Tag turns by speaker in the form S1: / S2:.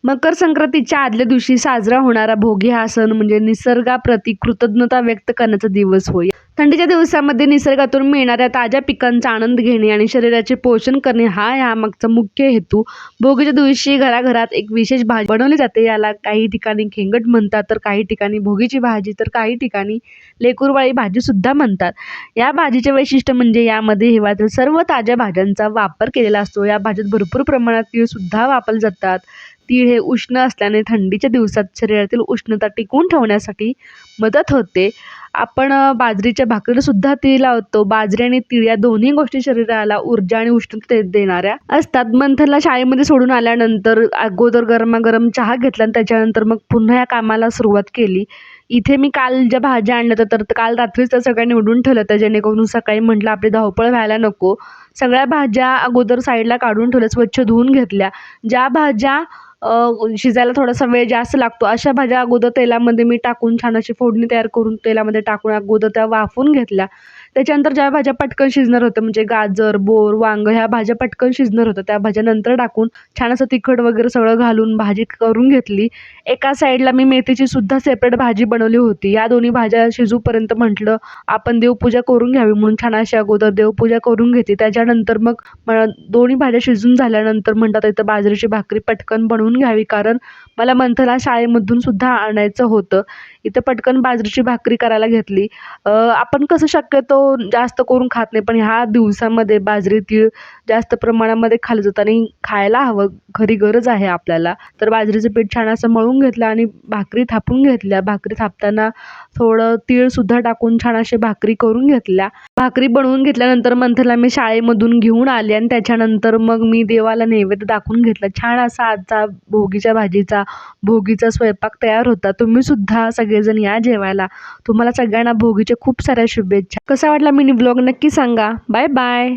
S1: मकर संक्रांतीच्या आदल्या दिवशी साजरा होणारा भोगी हा सण म्हणजे निसर्गाप्रती कृतज्ञता व्यक्त करण्याचा दिवस होय. थंडीच्या दिवसामध्ये निसर्गातून मिळणाऱ्या ताज्या पिकांचा आनंद घेणे आणि शरीराचे पोषण करणे हा यामागचा मुख्य हेतू. भोगीच्या दिवशी घराघरात एक विशेष भाजी बनवली जाते. याला काही ठिकाणी खेंगट म्हणतात, तर काही ठिकाणी भोगीची भाजी, तर काही ठिकाणी लेकुरवाळी भाजी सुद्धा म्हणतात. या भाजीचे वैशिष्ट्य म्हणजे यामध्ये हिवाळ्यातील सर्व ताज्या भाज्यांचा वापर केलेला असतो. या भाजीत भरपूर प्रमाणात तीळ सुद्धा वापरले जातात. तीळ हे उष्ण असल्याने थंडीच्या दिवसात शरीरातील उष्णता टिकवून ठेवण्यासाठी मदत होते. आपण बाजरीच्या भाकरीला सुद्धा तीळ लावतो. बाजरी आणि तीळ या दोन्ही गोष्टी शरीराला ऊर्जा आणि उष्णता देणाऱ्या असतात. मंथनला शाळेमध्ये सोडून आल्यानंतर अगोदर गरमागरम चहा घेतला आणि त्याच्यानंतर मग पुन्हा या कामाला सुरुवात केली. इथे मी काल ज्या भाज्या आणल्या होत्या तर काल रात्रीच त्या सगळ्या निवडून ठेवल्या होत्या, जेणेकरून सकाळी म्हटलं आपली धावपळ व्हायला नको. सगळ्या भाज्या अगोदर साईडला काढून ठेवल्या, स्वच्छ धुवून घेतल्या. ज्या भाज्या शिजायला थोडासा वेळ जास्त लागतो अशा भाज्या अगोदर तेलामध्ये मी टाकून छान अशी फोडणी तयार करून तेलामध्ये टाकून अगोदर त्या वाफवून घेतल्या. त्याच्यानंतर ज्या भाज्या पटकन शिजणार होत्या म्हणजे गाजर, बोर, वांग ह्या भाज्या पटकन शिजणार होत्या त्या भाज्या नंतर टाकून छान असं तिखट वगैरे सगळं घालून भाजी करून घेतली. एका साईडला मी मेथीची सुद्धा सेपरेट भाजी बनवली होती. या दोन्ही भाज्या शिजूपर्यंत म्हटलं आपण देवपूजा करून घ्यावी म्हणून छान अशी अगोदर देवपूजा करून घेतली. त्याच्यानंतर मग दोन्ही भाज्या शिजून झाल्यानंतर म्हणतात इथं बाजरीची भाकरी पटकन बनवून घ्यावी, कारण मला मंथला शाळेमधून सुद्धा आणायचं होतं. इथं पटकन बाजरीची भाकरी करायला घेतली. आपण कसं शक्यतो जास्त करून खात नाही, पण ह्या दिवसामध्ये बाजरी तीळ जास्त प्रमाणामध्ये खाल्लं जातं आणि खायला हवं, खरी गरज आहे आपल्याला. तर बाजरीचं पीठ छान असं मळून घेतलं आणि भाकरी थापून घेतल्या. भाकरी थापताना थोडं तीळ सुद्धा टाकून छान अशी भाकरी करून घेतल्या. भाकरी बनवून घेतल्यानंतर मंथनला मी शाळेमधून घेऊन आले आणि त्याच्यानंतर मग मी देवाला नैवेद्य दाखवून घेतला. छान असा आजचा भोगीच्या भाजीचा भोगीचा स्वयंपाक तयार होता. तुम्ही सुद्धा सगळेजण या जेवायला. तुम्हाला सगळ्यांना भोगीच्या खूप साऱ्या शुभेच्छा. कसा वाटला मिनी व्लॉग नक्की सांगा. Bye bye.